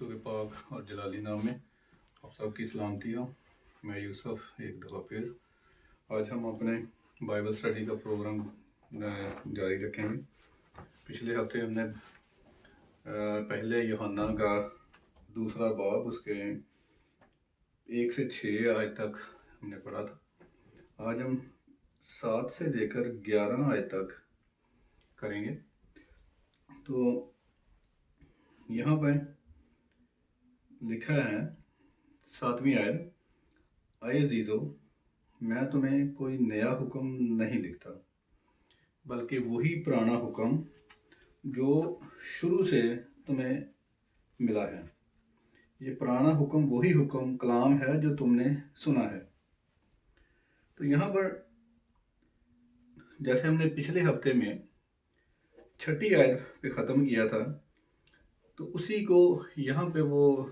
यीशु के पाक और जलाली नाम में आप सबकी सलामती हो। मैं यूसुफ एक दफ़ा फिर आज हम अपने बाइबल स्टडी का प्रोग्राम जारी रखेंगे। पिछले हफ्ते हमने पहले यूहन्ना का दूसरा बाब उसके 1 से 6 आयत तक हमने पढ़ा था। आज हम 7 से लेकर 11 आयत तक करेंगे। तो यहाँ पर लिखा है 7वीं आयत, आए अजीज़ो, मैं तुम्हें कोई नया हुक्म नहीं लिखता बल्कि वही पुराना हुक्म जो शुरू से तुम्हें मिला है। ये पुराना हुक्म वही हुक्म कलाम है जो तुमने सुना है। तो यहाँ पर जैसे हमने पिछले हफ्ते में 6ठी आयत पे ख़त्म किया था, तो उसी को यहाँ पे वो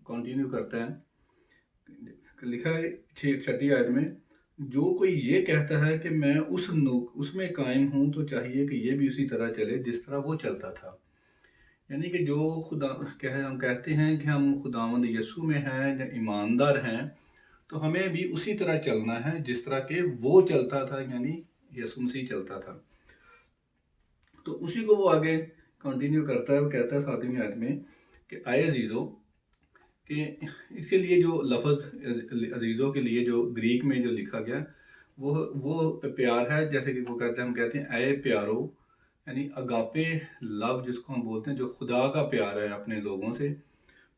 कंटिन्यू करता है। लिखा है 6ठी आयत में, जो कोई ये कहता है कि मैं उसमें कायम हूँ तो चाहिए कि ये भी उसी तरह चले जिस तरह वो चलता था। यानी कि जो हम कहते हैं कि हम खुदावंद यीशु में हैं या ईमानदार हैं, तो हमें भी उसी तरह चलना है जिस तरह के वो चलता था, यानी यीशु मसीह चलता था। तो उसी को वो आगे कंटिन्यू करता है। वो कहता है 7वीं आयत में कि आए अजीज़ों, कि इसके लिए जो लफ्ज़ अजीज़ों के लिए जो ग्रीक में जो लिखा गया वो प्यार है। जैसे कि वो कहते हैं, हम कहते हैं आए प्यारो, यानी अगापे लव जिसको हम बोलते हैं, जो खुदा का प्यार है अपने लोगों से।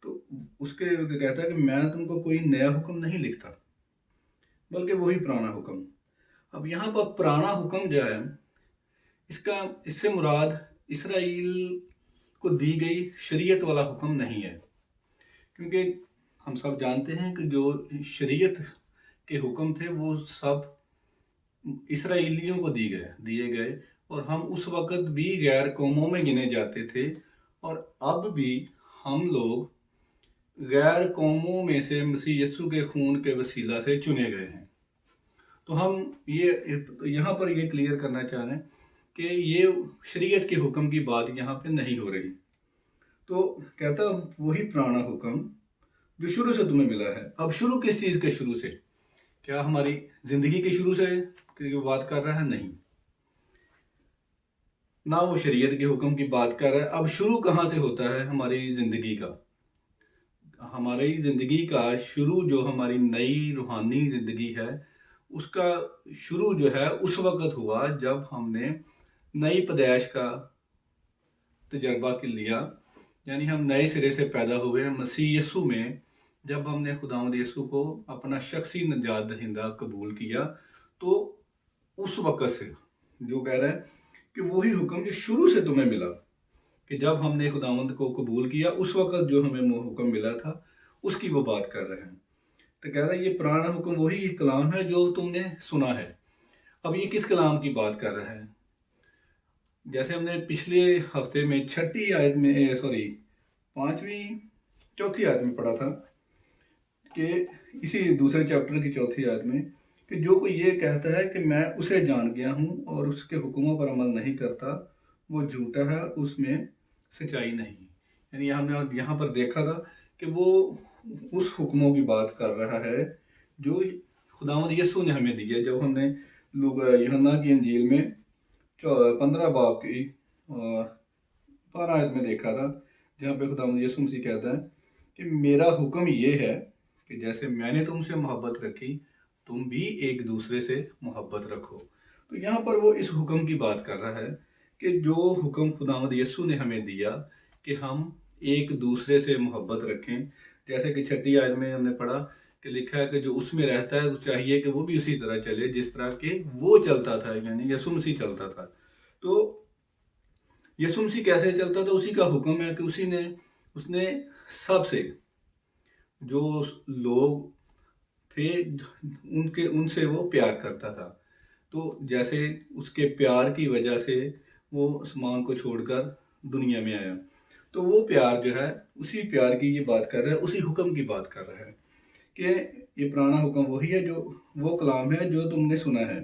तो उसके कहता है कि मैं तुमको कोई नया हुक्म नहीं लिखता बल्कि वही पुराना हुक्म। अब यहाँ पर पुराना हुक्म जो है, इससे मुराद इसराइल को दी गई शरीयत वाला हुक्म नहीं है, क्योंकि हम सब जानते हैं कि जो शरीयत के हुक्म थे वो सब इसराइलियों को दिए गए और हम उस वक़्त भी गैर कौमों में गिने जाते थे, और अब भी हम लोग गैर कौमों में से मसीह यीशु के खून के वसीला से चुने गए हैं। तो हम यहाँ पर ये क्लियर करना चाह रहे हैं कि ये शरीयत के हुक्म की बात यहाँ पे नहीं हो रही। तो कहता वही पुराना हुक्म जो शुरू से तुम्हें मिला है। अब शुरू किस चीज़ के शुरू से? क्या हमारी ज़िंदगी के शुरू से की बात कर रहा है? नहीं, ना वो शरीयत के हुक्म की बात कर रहा है। अब शुरू कहाँ से होता है हमारी ज़िंदगी का? हमारी ज़िंदगी का शुरू, जो हमारी नई रूहानी ज़िंदगी है, उसका शुरू जो है उस वक़्त हुआ जब हमने नई पैदाइश का तजर्बा लिया, यानी हम नए सिरे से पैदा हुए मसीह यीशु में। जब हमने खुदावंद यीशु को अपना शख्सी निजात दहिंदा कबूल किया, तो उस वक़्त से जो कह रहा है कि वही हुक्म जो शुरू से तुम्हें मिला, कि जब हमने खुदावंद को कबूल किया उस वक़्त जो हमें हुक्म मिला था, उसकी वो बात कर रहे हैं। तो कह रहा है ये पुराना हुक्म वही कलाम है जो तुमने सुना है। अब ये किस कलाम की बात कर रहा है? जैसे हमने पिछले हफ्ते में 6ठी आयत में चौथी आयत में पढ़ा था कि इसी दूसरे चैप्टर की 4ठी आयत में, कि जो कोई ये कहता है कि मैं उसे जान गया हूँ और उसके हुक्मों पर अमल नहीं करता, वो झूठा है, उसमें सच्चाई नहीं। यानी हमने यहाँ पर देखा था कि वो उस हुक्मों की बात कर रहा है जो खुदावंद यीशु ने हमें दी है। जब हमने यूहन्ना की इंजील में 15 बाब की 12 आयत में देखा था, जहाँ पे खुदावंद यीशु मसीह कहता है कि मेरा हुक्म ये है कि जैसे मैंने तुमसे मोहब्बत रखी, तुम भी एक दूसरे से मोहब्बत रखो। तो यहाँ पर वो इस हुक्म की बात कर रहा है कि जो हुक्म खुदावंद यीशु ने हमें दिया कि हम एक दूसरे से मोहब्बत रखें। जैसे कि 6ठी आयत में हमने पढ़ा कि लिखा है कि जो उसमें रहता है चाहिए कि वो भी उसी तरह चले जिस तरह के वो चलता था, यानी यीशु मसीह चलता था। तो यीशु मसीह कैसे चलता था? उसी का हुक्म है कि उसने सबसे जो लोग थे उनसे वो प्यार करता था। तो जैसे उसके प्यार की वजह से वो आसमान को छोड़कर दुनिया में आया, तो वो प्यार जो है उसी प्यार की ये बात कर रहा है, उसी हुक्म की बात कर रहा है कि ये पुराना हुक्म वही है, जो वो कलाम है जो तुमने सुना है।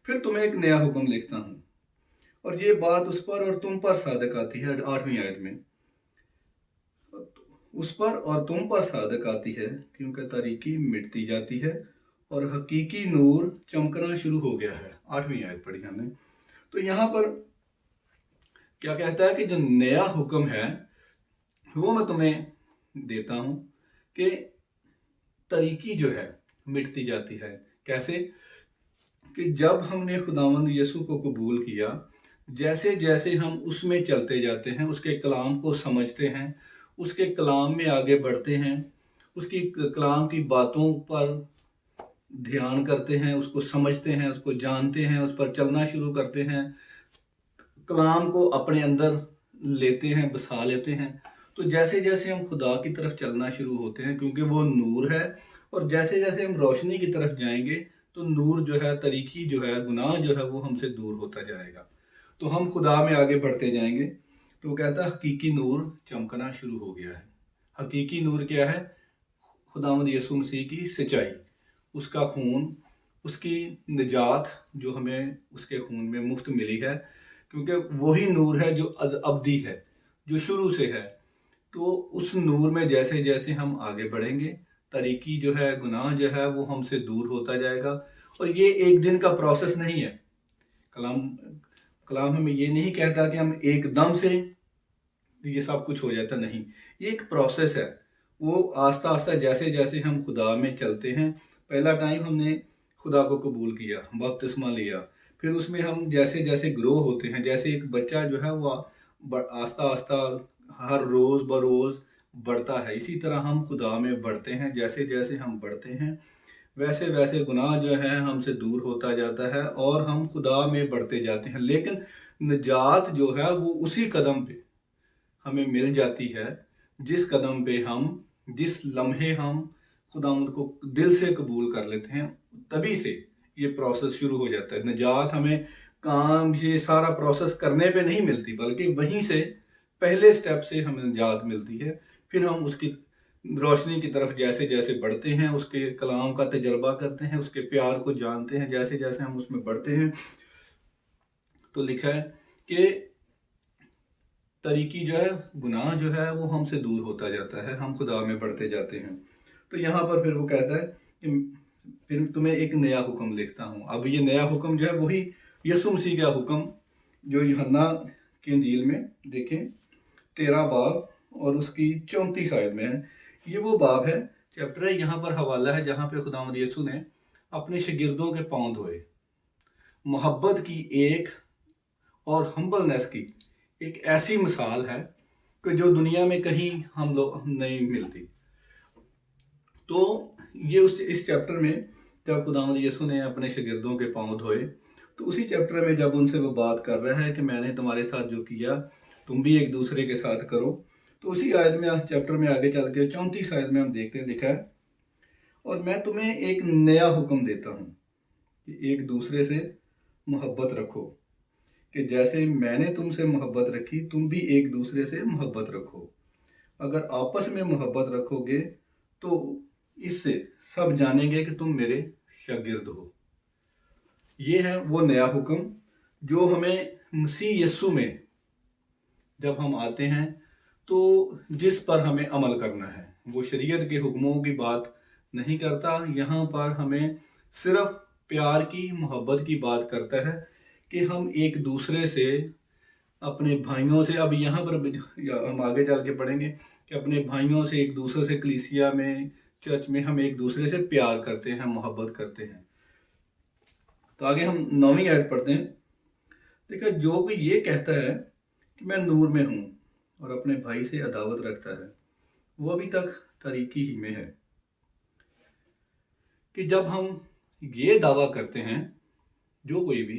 फिर तुम्हें एक नया हुक्म लिखता हूँ, और ये बात उस पर और तुम पर सादक आती है 8वीं आयत में। उस पर और तुम पर सादक आती है, क्योंकि तारीकी मिटती जाती है और हकीकी नूर चमकना शुरू हो गया है। 8वीं आयत पढ़ी हमने। तो यहाँ पर क्या कहता है कि जो नया हुक्म है वो मैं तुम्हें देता हूं कि तरीकी जो है मिटती जाती है। कैसे? कि जब हमने खुदावंद यीशु को कबूल किया, जैसे जैसे हम उसमें चलते जाते हैं, उसके कलाम को समझते हैं, उसके कलाम में आगे बढ़ते हैं, उसकी कलाम की बातों पर ध्यान करते हैं, उसको समझते हैं, उसको जानते हैं, उस पर चलना शुरू करते हैं, कलाम को अपने अंदर लेते हैं, बसा लेते हैं, तो जैसे जैसे हम खुदा की तरफ चलना शुरू होते हैं, क्योंकि वो नूर है, और जैसे जैसे हम रोशनी की तरफ जाएंगे तो नूर जो है, तरीकी जो है, गुनाह जो है, वो हमसे दूर होता जाएगा, तो हम खुदा में आगे बढ़ते जाएंगे। तो वो कहता है हकीकी नूर चमकना शुरू हो गया है। हकीकी नूर क्या है? खुदावंद यीशु मसीह की सच्चाई, उसका खून, उसकी निजात जो हमें उसके खून में मुफ्त मिली है, क्योंकि वही नूर है जो अबदी है, जो शुरू से है। तो उस नूर में जैसे जैसे हम आगे बढ़ेंगे, तरीकी जो है, गुनाह जो है, वो हमसे दूर होता जाएगा। और ये एक दिन का प्रोसेस नहीं है। कलाम कलाम हमें ये नहीं कहता कि हम एकदम से ये सब कुछ हो जाता, नहीं, ये एक प्रोसेस है। वो आस्ता आस्ता जैसे जैसे हम खुदा में चलते हैं, पहला टाइम हमने खुदा को कबूल किया, बपतिस्मा लिया, फिर उसमें हम जैसे जैसे ग्रो होते हैं, जैसे एक बच्चा जो है वो आस्ता आस्ता हर रोज़ बरोज़ बढ़ता है, इसी तरह हम खुदा में बढ़ते हैं। जैसे जैसे हम बढ़ते हैं वैसे वैसे गुनाह जो है हमसे दूर होता जाता है और हम खुदा में बढ़ते जाते हैं। लेकिन निजात जो है वो उसी कदम पे हमें मिल जाती है, जिस कदम पे हम, जिस लम्हे हम खुदावंद को दिल से कबूल कर लेते हैं, तभी से ये प्रोसेस शुरू हो जाता है। निजात हमें काम ये सारा प्रोसेस करने पे नहीं मिलती, बल्कि वहीं से पहले स्टेप से हमें निजात मिलती है। फिर हम उसकी रोशनी की तरफ जैसे जैसे बढ़ते हैं, उसके कलाम का तजर्बा करते हैं, उसके प्यार को जानते हैं, जैसे जैसे हम उसमें बढ़ते हैं, तो लिखा है कि तरीकी जो है, गुनाह जो है, वो हमसे दूर होता जाता है, हम खुदा में बढ़ते जाते हैं। तो यहाँ पर फिर वो कहता है कि फिर तुम्हें एक नया हुक्म लिखता हूँ। अब ये नया हुक्म जो है वही यीशु मसीह का हुक्म जो यूहन्ना की इंजील में देखें 13 बाब और उसकी 34 आयत में है। ये वो बाब है, चैप्टर है, यहाँ पर हवाला है जहाँ पे खुदावंद यीशु ने अपने शागिर्दों के पांव धोए। मोहब्बत की एक और हम्बलनेस की एक ऐसी मिसाल है कि जो दुनिया में कहीं हम लोग नहीं मिलती। तो ये इस चैप्टर में जब खुदावंद यीशु ने अपने शागिर्दों के पांव धोए, तो उसी चैप्टर में जब उनसे वो बात कर रहा है कि मैंने तुम्हारे साथ जो किया तुम भी एक दूसरे के साथ करो, तो उसी आयत में, चैप्टर में आगे चल के 34 आयत में हम देखते हैं, लिखा है और मैं तुम्हें एक नया हुक्म देता हूँ कि एक दूसरे से मोहब्बत रखो, कि जैसे मैंने तुमसे मोहब्बत रखी तुम भी एक दूसरे से मोहब्बत रखो। अगर आपस में मोहब्बत रखोगे तो इससे सब जानेंगे कि तुम मेरे शागिर्द हो। ये है वो नया हुक्म जो हमें मसीह यीशु में जब हम आते हैं तो जिस पर हमें अमल करना है। वो शरीयत के हुक्मों की बात नहीं करता, यहाँ पर हमें सिर्फ प्यार की, मोहब्बत की बात करता है कि हम एक दूसरे से, अपने भाइयों से, अब यहाँ पर हम आगे चल के पढ़ेंगे कि अपने भाइयों से, एक दूसरे से, कलीसिया में, चर्च में हम एक दूसरे से प्यार करते हैं, मोहब्बत करते हैं। तो आगे हम 9वीं आयत पढ़ते हैं। देखो, जो कोई ये कहता है कि मैं नूर में हूँ और अपने भाई से अदावत रखता है, वो अभी तक तरीकी ही में है। कि जब हम ये दावा करते हैं, जो कोई भी,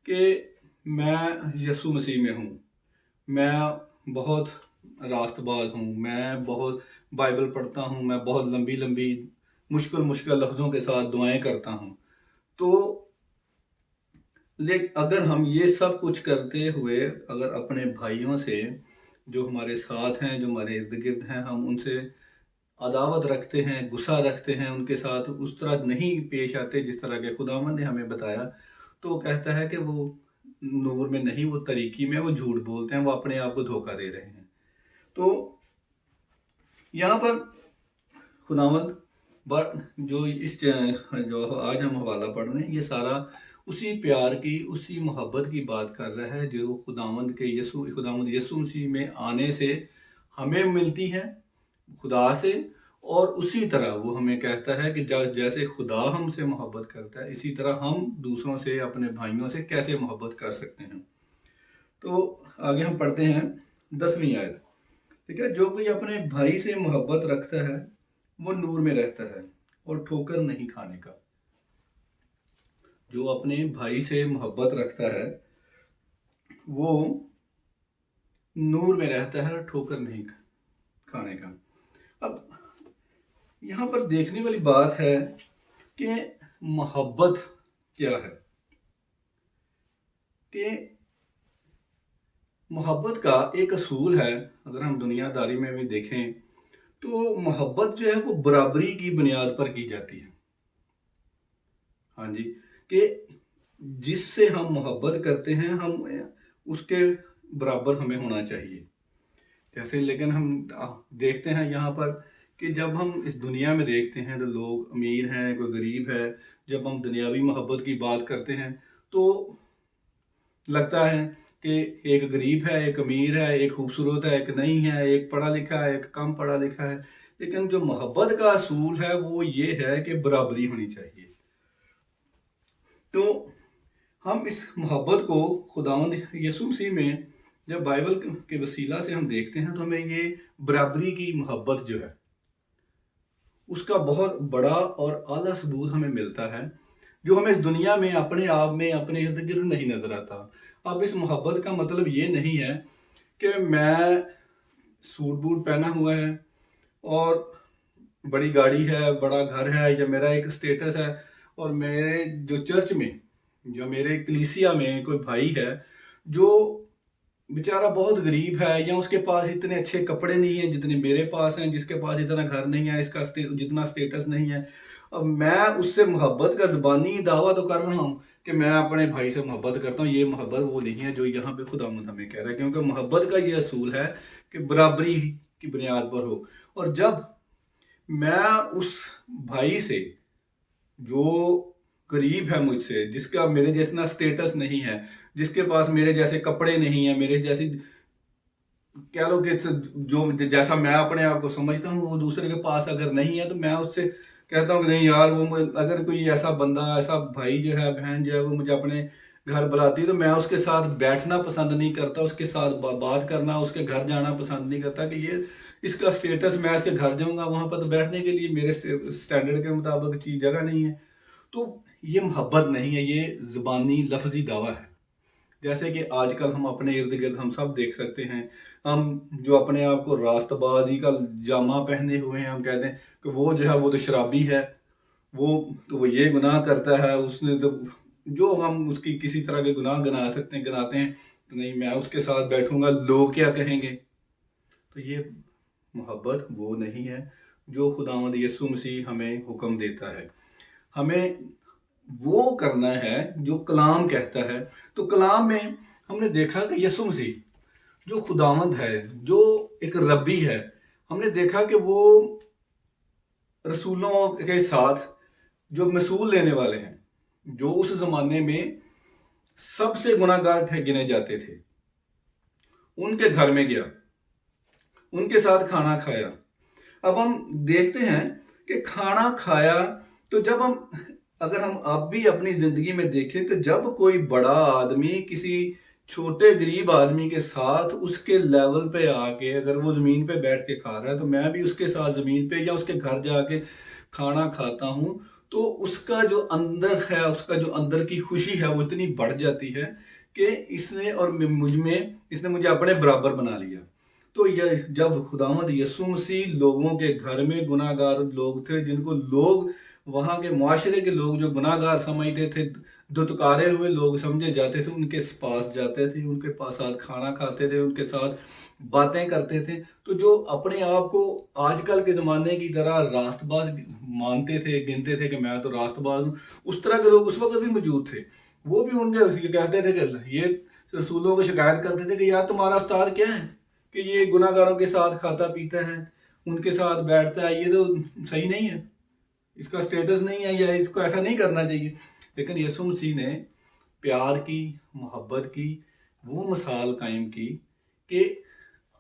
कि मैं यीशु मसीह में हूँ, मैं बहुत रास्तबाज हूँ, मैं बहुत बाइबल पढ़ता हूँ, मैं बहुत लंबी लंबी मुश्किल मुश्किल लफ्ज़ों के साथ दुआएं करता हूँ, तो अगर हम ये सब कुछ करते हुए अगर अपने भाइयों से जो हमारे साथ हैं, जो हमारे इर्द गिर्द हैं, हम उनसे अदावत रखते हैं, गुस्सा रखते हैं, उनके साथ उस तरह नहीं पेश आते जिस तरह के खुदावंद ने हमें बताया, तो कहता है कि वो नूर में नहीं, वो तरीकी में, वो झूठ बोलते हैं, वो अपने आप को धोखा दे रहे हैं। तो यहाँ पर खुदावंद जो आज हम हवाला पढ़ रहे हैं, ये सारा उसी प्यार की, उसी मोहब्बत की बात कर रहा है जो खुदावंद यीशु मसीह में आने से हमें मिलती है खुदा से। और उसी तरह वो हमें कहता है कि जैसे खुदा हमसे मोहब्बत करता है, इसी तरह हम दूसरों से, अपने भाइयों से कैसे मोहब्बत कर सकते हैं। तो आगे हम पढ़ते हैं 10वीं आयत। ठीक है, जो कोई अपने भाई से मोहब्बत रखता है वो नूर में रहता है और ठोकर नहीं खाने का। जो अपने भाई से मोहब्बत रखता है वो नूर में रहता है और ठोकर नहीं खाने का। अब यहाँ पर देखने वाली बात है कि मोहब्बत क्या है। कि मोहब्बत का एक असूल है, अगर हम दुनियादारी में भी देखें तो मोहब्बत जो है वो बराबरी की बुनियाद पर की जाती है। हाँ जी, कि जिससे हम मोहब्बत करते हैं हम उसके बराबर हमें होना चाहिए। जैसे लेकिन हम देखते हैं यहाँ पर कि जब हम इस दुनिया में देखते हैं तो लोग अमीर हैं, कोई गरीब है। जब हम दुनियावी मोहब्बत की बात करते हैं तो लगता है कि एक गरीब है, एक अमीर है, एक खूबसूरत है, एक नहीं है, एक पढ़ा लिखा है, एक कम पढ़ा लिखा है। लेकिन जो मोहब्बत का असूल है वो ये है कि बराबरी होनी चाहिए। तो हम इस मोहब्बत को खुदावंद यीशु मसीह में जब बाइबल के वसीला से हम देखते हैं तो हमें ये बराबरी की मोहब्बत जो है उसका बहुत बड़ा और आला सबूत हमें मिलता है, जो हमें इस दुनिया में अपने आप में, अपने इर्द गिर्द नहीं नजर आता। अब इस मोहब्बत का मतलब ये नहीं है कि मैं सूट बूट पहना हुआ है और बड़ी गाड़ी है, बड़ा घर है, या मेरा एक स्टेटस है और मेरे जो चर्च में, जो मेरे कलीसिया में कोई भाई है जो बेचारा बहुत गरीब है, या उसके पास इतने अच्छे कपड़े नहीं हैं जितने मेरे पास हैं, जिसके पास इतना घर नहीं है, इसका जितना स्टेटस नहीं है। अब मैं उससे मोहब्बत का ज़बानी दावा तो कर रहा हूँ कि मैं अपने भाई से मोहब्बत करता हूँ, ये मोहब्बत वो नहीं है जो यहाँ पे खुदावंद हमें कह रहा है। क्योंकि मोहब्बत का ये असूल है कि बराबरी की बुनियाद पर हो। और जब मैं उस भाई से जो गरीब है मुझसे, जिसका मेरे जैसा स्टेटस नहीं है, जिसके पास मेरे जैसे कपड़े नहीं है, मेरे जैसी कह लो कि जो जैसा मैं अपने आप को समझता हूँ वो दूसरे के पास अगर नहीं है, तो मैं उससे कहता हूँ कि नहीं यार, वो अगर कोई ऐसा बंदा, ऐसा भाई जो है, बहन जो है, वो मुझे अपने घर बुलाती है तो मैं उसके साथ बैठना पसंद नहीं करता, उसके साथ बात करना, उसके घर जाना पसंद नहीं करता कि ये इसका स्टेटस, मैं इसके घर जाऊंगा वहां पर तो बैठने के लिए मेरे स्टैंडर्ड के मुताबिक चीज जगह नहीं है। तो ये मोहब्बत नहीं है, ये ज़ुबानी लफ्जी दावा है। जैसे कि आजकल हम अपने इर्द गिर्द हम सब देख सकते हैं, हम जो अपने आप को रास्तबाजी का जामा पहने हुए हैं, हम कहते हैं कि वो जो है वो तो शराबी है, वो ये गुनाह करता है, उसने तो जो हम उसकी किसी तरह के गुनाह गिनाते हैं तो नहीं, मैं उसके साथ बैठूंगा, लोग क्या कहेंगे। तो ये मोहब्बत वो नहीं है जो खुदावंद यीशु मसीह हमें हुक्म देता है। हमें वो करना है जो कलाम कहता है। तो कलाम में हमने देखा कि यीशु मसीह जो खुदावंद है, जो एक रब्बी है, हमने देखा कि वो रसूलों के साथ जो मसूल लेने वाले हैं, जो उस जमाने में सबसे गुनाहगार गिने जाते थे, उनके घर में गया, उनके साथ खाना खाया। अब हम देखते हैं कि खाना खाया तो जब हम, अगर हम अब भी अपनी जिंदगी में देखें तो जब कोई बड़ा आदमी किसी छोटे गरीब आदमी के साथ उसके लेवल पे आके अगर वो जमीन पे बैठ के खा रहा है तो मैं भी उसके साथ जमीन पे या उसके घर जाके खाना खाता हूँ, तो उसका जो अंदर है, उसका जो अंदर की खुशी है वो इतनी बढ़ जाती है कि इसने और मुझ में इसने मुझे अपने बराबर बना लिया। तो यह जब खुदावंद यीशु मसीह लोगों के घर में गुनाहगार लोग थे, जिनको लोग वहां के मुआशरे के लोग जो गुनाहगार समझते थे, धुतकारे हुए लोग समझे जाते थे, उनके पास जाते थे, उनके पास साथ खाना खाते थे, उनके साथ बातें करते थे। तो जो अपने आप को आजकल के ज़माने की तरह रास्तबाज मानते थे, गिनते थे कि मैं तो रास्तबाज हूँ, उस तरह के लोग उस वक्त भी मौजूद थे। वो भी उनके ये कहते थे कि ये रसूलों को शिकायत करते थे कि यार तुम्हारा उस्ताद क्या है कि ये गुनाहगारों के साथ खाता पीता है। ان کے ساتھ بیٹھتا ہے، یہ تو صحیح نہیں ہے، اس کا سٹیٹس نہیں ہے، یا اس کو ایسا نہیں کرنا چاہیے۔ لیکن یسوع مسیح نے پیار کی، محبت کی وہ مثال قائم کی کہ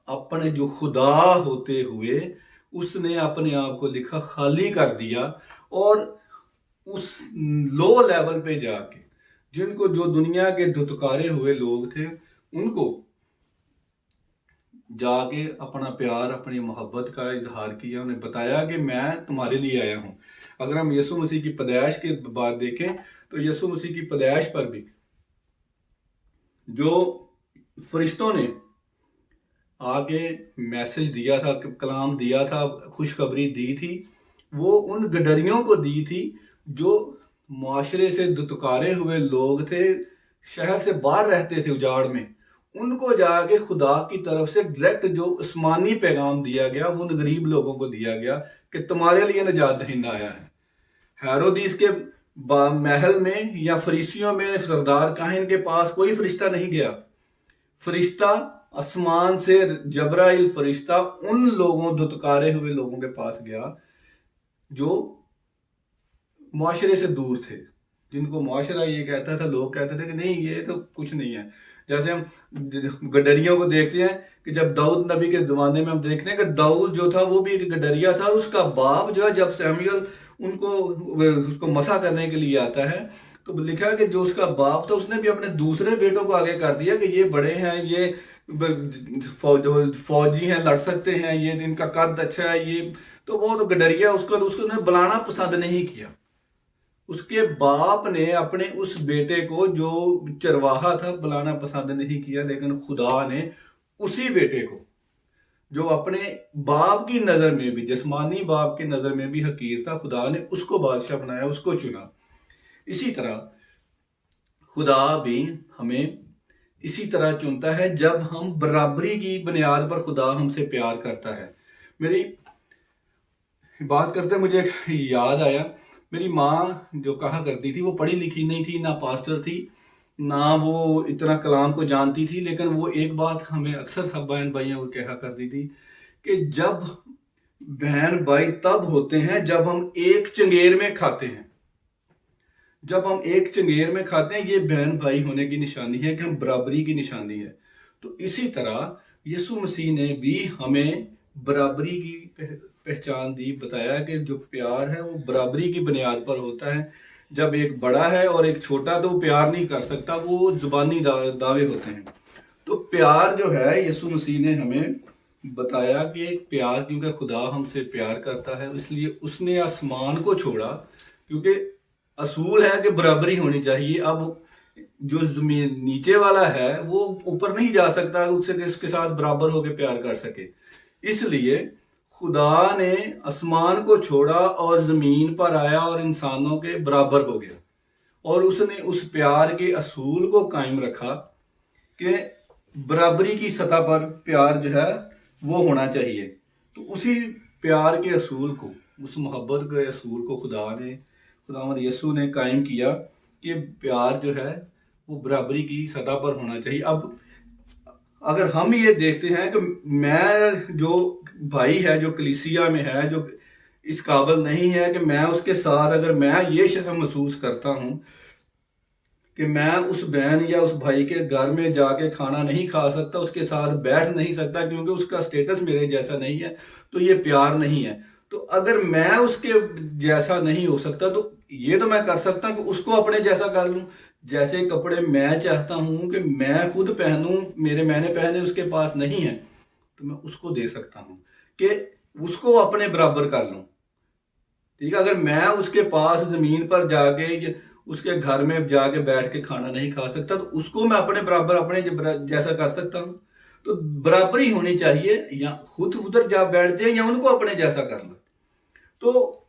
اپنے جو خدا ہوتے ہوئے اس نے اپنے آپ کو لکھا خالی کر دیا، اور اس لو لیول پہ جا کے جن کو جو دنیا کے دھتکارے ہوئے لوگ تھے ان کو جا کے اپنا پیار، اپنی محبت کا اظہار کیا، انہیں بتایا کہ میں تمہارے لیے آیا ہوں۔ اگر ہم یسوع مسیح کی پیدائش کے بعد دیکھیں تو یسوع مسیح کی پیدائش پر بھی جو فرشتوں نے آ کے میسج دیا تھا، کلام دیا تھا، خوشخبری دی تھی، وہ ان گڈریوں کو دی تھی جو معاشرے سے دتکارے ہوئے لوگ تھے، شہر سے باہر رہتے تھے اجاڑ میں، ان کو جا کے خدا کی طرف سے ڈائریکٹ جو آسمانی پیغام دیا گیا وہ ان غریب لوگوں کو دیا گیا کہ تمہارے لیے نجات دہندہ آیا ہے۔ ہیرودیس کے محل میں یا فریسیوں میں سردار کاہن کے پاس کوئی فرشتہ نہیں گیا، فرشتہ آسمان سے جبرائیل فرشتہ ان لوگوں، دتکارے ہوئے لوگوں کے پاس گیا جو معاشرے سے دور تھے، جن کو معاشرہ یہ کہتا تھا، لوگ کہتے تھے کہ نہیں یہ تو کچھ نہیں ہے۔ جیسے ہم گڈریوں کو دیکھتے ہیں کہ جب داؤد نبی کے زمانے میں ہم دیکھتے ہیں کہ داؤد جو تھا وہ بھی ایک گڈریا تھا، اس کا باپ جو ہے جب سیموئل اس کو مسح کرنے کے لیے آتا ہے تو لکھا کہ جو اس کا باپ تھا اس نے بھی اپنے دوسرے بیٹوں کو آگے کر دیا کہ یہ بڑے ہیں، یہ فوجی ہیں، لڑ سکتے ہیں، یہ ان کا قد اچھا ہے، یہ تو وہ تو گڈریا، اس کو نے بلانا پسند نہیں کیا۔ اس کے باپ نے اپنے اس بیٹے کو جو چرواہا تھا بلانا پسند نہیں کیا، لیکن خدا نے اسی بیٹے کو جو اپنے باپ کی نظر میں بھی، جسمانی باپ کی نظر میں بھی حقیر تھا، خدا نے اس کو بادشاہ بنایا، اس کو چنا۔ اسی طرح خدا بھی ہمیں اسی طرح چنتا ہے جب ہم برابری کی بنیاد پر خدا ہم سے پیار کرتا ہے۔ میری بات کرتے مجھے یاد آیا، میری ماں جو کہا کرتی تھی، وہ پڑھی لکھی نہیں تھی، نہ پاسٹر تھی، نہ وہ اتنا کلام کو جانتی تھی، لیکن وہ ایک بات ہمیں اکثر سب بہن بھائیوں کو کہا کرتی تھی کہ جب بہن بھائی تب ہوتے ہیں جب ہم ایک چنگیر میں کھاتے ہیں، جب ہم ایک چنگیر میں کھاتے ہیں، یہ بہن بھائی ہونے کی نشانی ہے کہ ہم برابری کی نشانی ہے۔ تو اسی طرح یسوع مسیح نے بھی ہمیں برابری کی پہچان دی، بتایا کہ جو پیار ہے وہ برابری کی بنیاد پر ہوتا ہے۔ جب ایک بڑا ہے اور ایک چھوٹا تو پیار نہیں کر سکتا، وہ زبانی دعوے ہوتے ہیں۔ تو پیار جو ہے یسوع مسیح نے ہمیں بتایا کہ پیار، کیونکہ خدا ہم سے پیار کرتا ہے اس لیے اس نے آسمان کو چھوڑا، کیونکہ اصول ہے کہ برابری ہونی چاہیے۔ اب جو زمین نیچے والا ہے وہ اوپر نہیں جا سکتا اس کے ساتھ برابر ہو کے پیار کر سکے، اس لیے خدا نے آسمان کو چھوڑا اور زمین پر آیا اور انسانوں کے برابر ہو گیا، اور اس نے اس پیار کے اصول کو قائم رکھا کہ برابری کی سطح پر پیار جو ہے وہ ہونا چاہیے۔ تو اسی پیار کے اصول کو، اس محبت کے اصول کو خداوند یسوع نے قائم کیا کہ پیار جو ہے وہ برابری کی سطح پر ہونا چاہیے۔ اب اگر ہم یہ دیکھتے ہیں کہ میں جو بھائی ہے، جو کلیسیا میں ہے، جو اس قابل نہیں ہے کہ میں اس کے ساتھ، اگر میں یہ شرم محسوس کرتا ہوں کہ میں اس بہن یا اس بھائی کے گھر میں جا کے کھانا نہیں کھا سکتا، اس کے ساتھ بیٹھ نہیں سکتا کیونکہ اس کا سٹیٹس میرے جیسا نہیں ہے، تو یہ پیار نہیں ہے۔ تو اگر میں اس کے جیسا نہیں ہو سکتا تو یہ تو میں کر سکتا کہ اس کو اپنے جیسا کر لوں۔ جیسے کپڑے میں چاہتا ہوں کہ میں خود پہنوں، میں نے پہنے اس کے پاس نہیں ہے، تو میں اس کو دے سکتا ہوں کہ اس کو اپنے برابر کر لوں۔ ٹھیک ہے، اگر میں اس کے پاس زمین پر جا کے، اس کے گھر میں جا کے بیٹھ کے کھانا نہیں کھا سکتا، تو اس کو میں اپنے برابر، اپنے جیسا کر سکتا ہوں۔ تو برابری ہونی چاہیے، یا خود ادھر جا بیٹھ جائے یا ان کو اپنے جیسا کر لو۔ تو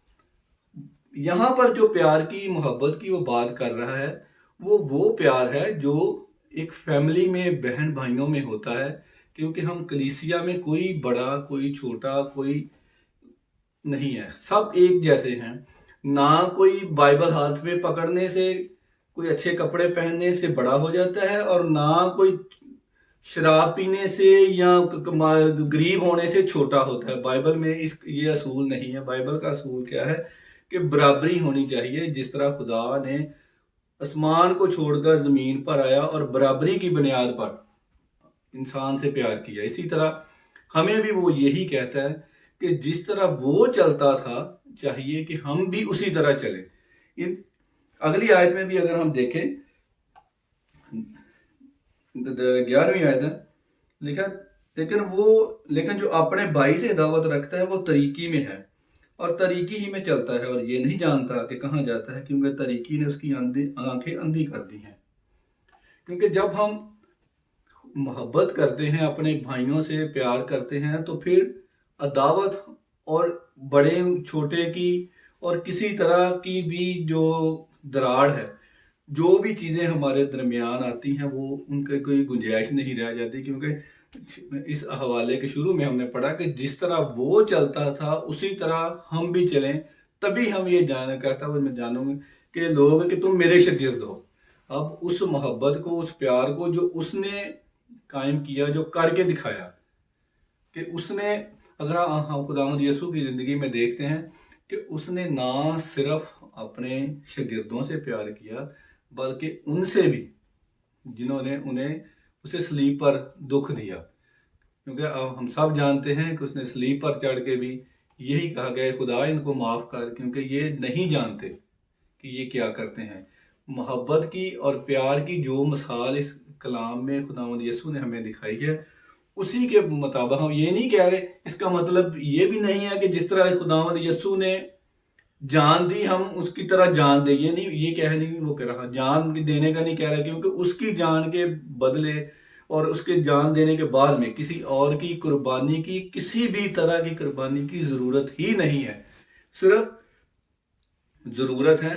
یہاں پر جو پیار کی، محبت کی وہ بات کر رہا ہے، وہ پیار ہے جو ایک فیملی میں، بہن بھائیوں میں ہوتا ہے، کیونکہ ہم کلیسیا میں کوئی بڑا، کوئی چھوٹا، کوئی نہیں ہے، سب ایک جیسے ہیں۔ نہ کوئی بائبل ہاتھ میں پکڑنے سے، کوئی اچھے کپڑے پہننے سے بڑا ہو جاتا ہے، اور نہ کوئی शराब पीने से या गरीब होने से छोटा होता है। बाइबल में ये असूल नहीं है। बाइबल का असूल क्या है कि बराबरी होनी चाहिए। जिस तरह खुदा ने आसमान को छोड़कर ज़मीन पर आया और बराबरी की बुनियाद पर इंसान से प्यार किया, इसी तरह हमें भी वो यही कहता है कि जिस तरह वो चलता था चाहिए कि हम भी उसी तरह चलें। इन अगली आयत में भी अगर हम देखें, 11वीं आयत है, लिखा लेकिन जो अपने भाई से दावत रखता है वो तरीकी में है और तरीकी ही में चलता है और ये नहीं जानता कि कहाँ जाता है, क्योंकि तरीकी ने उसकी आंखें अंधी कर दी हैं। क्योंकि जब हम मोहब्बत करते हैं, अपने भाइयों से प्यार करते हैं, तो फिर अदावत और बड़े छोटे की और किसी तरह की भी जो दराड़ है, जो भी चीज़ें हमारे दरमियान आती हैं, वो उनके कोई गुंजाइश नहीं रह जाती। क्योंकि इस हवाले के शुरू में हमने पढ़ा कि जिस तरह वो चलता था उसी तरह हम भी चलें, तभी हम ये कहता हुआ मैं जानूंगा कि लोग कि तुम मेरे शागिर्द हो। अब उस मोहब्बत को, उस प्यार को जो उसने कायम किया, जो करके दिखाया, कि उसने, अगर हम खुदावंद यीशु की ज़िंदगी में देखते हैं कि उसने ना सिर्फ अपने शागिर्दों से प्यार किया, बल्कि उनसे भी जिन्होंने उन्हें उसे सलीब पर दुख दिया। क्योंकि अब हम सब जानते हैं कि उसने सलीब पर चढ़ के भी यही कहा गया, खुदा इनको माफ़ कर, क्योंकि ये नहीं जानते कि ये क्या करते हैं। मोहब्बत की और प्यार की जो मिसाल इस कलाम में खुदावंद यीशु ने हमें दिखाई है, उसी के मुताबिक हम ये नहीं कह रहे। इसका मतलब ये भी नहीं है कि जिस तरह खुदावंद यीशु ने जान दी हम उसकी तरह जान दे, ये नहीं, ये कह नहीं वो कह रहा, जान देने का नहीं कह रहा, क्योंकि उसकी जान के बदले और उसके जान देने के बाद में किसी और की कुर्बानी की, किसी भी तरह की कुर्बानी की ज़रूरत ही नहीं है। सिर्फ ज़रूरत है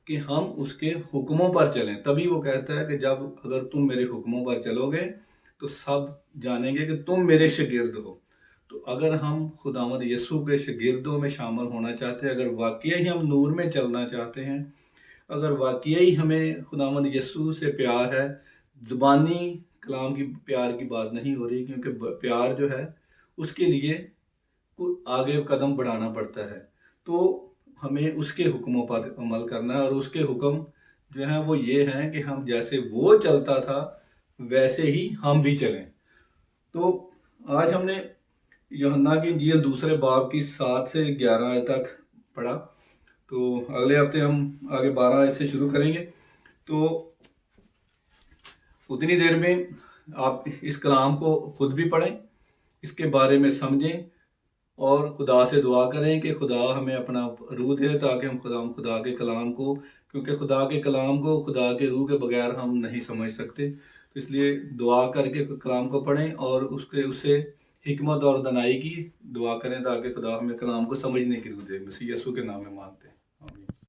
कि हम उसके हुक्मों पर चलें। तभी वो कहता है कि जब अगर तुम मेरे हुक्मों पर चलोगे तो सब जानेंगे कि तुम मेरे शागिर्द हो। तो अगर हम खुदावंद यीशु के शागिर्दों में शामिल होना चाहते हैं, अगर वाकई ही हम नूर में चलना चाहते हैं, अगर वाकई ही हमें खुदावंद यीशु से प्यार है, ज़ुबानी कलाम की प्यार की बात नहीं हो रही, क्योंकि प्यार जो है उसके लिए आगे कदम बढ़ाना पड़ता है। तो हमें उसके हुक्मों पर अमल करना है, और उसके हुक्म जो हैं वो ये हैं कि हम जैसे वो चलता था वैसे ही हम भी चलें। तो आज हमने यूहन्ना की इंजील दूसरे बाब की 7 से 11 आयत तक पढ़ा। तो अगले हफ्ते हम आगे 12 आयत से शुरू करेंगे। तो उतनी देर में आप इस कलाम को खुद भी पढ़ें, इसके बारे में समझें और खुदा से दुआ करें कि खुदा हमें अपना रूह दे, ताकि हम खुदा के कलाम को, क्योंकि खुदा के कलाम को खुदा के रूह के बगैर हम नहीं समझ सकते। तो इसलिए दुआ करके कलाम को पढ़ें और उससे हिकमत और दनाई की दुआ करें, ताकि खुदा हमें कलाम को समझने की रूह दे। मसीह यीशु के नाम में मांगते हैं।